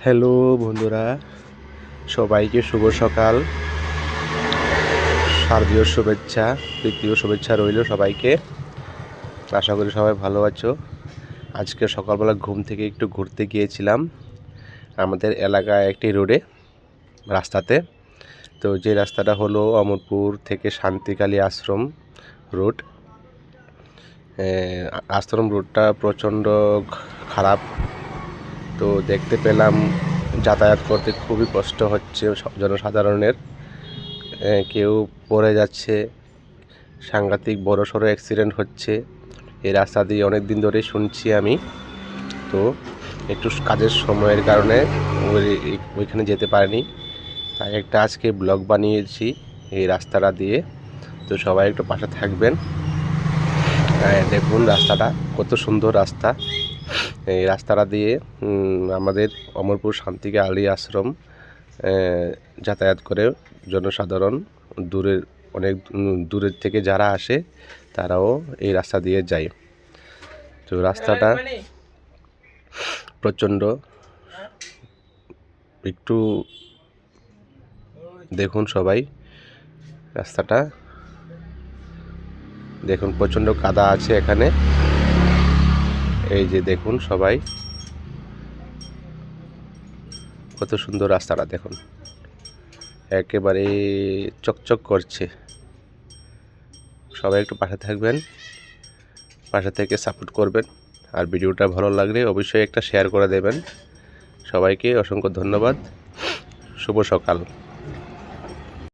Hello বন্ধুরা, সবাইকে শুভ সকাল। শারদীয় শুভেচ্ছা, তৃতীয় শুভেচ্ছা রইল সবাইকে। আশা করি সবাই ভালো আছো। আজকে সকালবেলা ঘুম থেকে একটু ঘুরতে গিয়েছিলাম আমাদের এলাকায় একটি রোডে, রাস্তাতে। তো যে রাস্তাটা হলো অমরপুর থেকে শান্তিকালী আশ্রম রোড। আশ্রম রোডটা প্রচণ্ড খারাপ। তো দেখতে পেলাম যাতায়াত করতে খুবই কষ্ট হচ্ছে জনসাধারণের। কেউ পড়ে যাচ্ছে, সাংঘাতিক বড়সড় অ্যাক্সিডেন্ট হচ্ছে এই রাস্তা দিয়ে। অনেক দিন ধরে শুনছি আমি। তো একটু কাজের সময়ের কারণে ওইখানে যেতে পারিনি, তাই একটা আজকে ব্লগ বানিয়েছি এই রাস্তাটা দিয়ে। তো সবাই একটু পাশে থাকবেন। দেখুন রাস্তাটা কত সুন্দর রাস্তা। এই রাস্তাটা দিয়ে আমাদের অমরপুর শান্তিকালী আশ্রম যাতায়াত করে জনসাধারণ। অনেক দূরের থেকে যারা আসে তারাও এই রাস্তা দিয়ে যায়। তো রাস্তাটা প্রচণ্ড, একটু দেখুন সবাই রাস্তাটা দেখুন, প্রচণ্ড কাদা আছে এখানে। এই যে দেখুন সবাই, কত সুন্দর রাস্তাটা দেখুন, একেবারে চকচক করছে। সবাই একটু পাশে থাকবেন, পাশে থেকে সাপোর্ট করবেন। আর ভিডিওটা ভালো লাগলে অবশ্যই একটা শেয়ার করে দেবেন। সবাইকে অসংখ্য ধন্যবাদ। শুভ সকাল।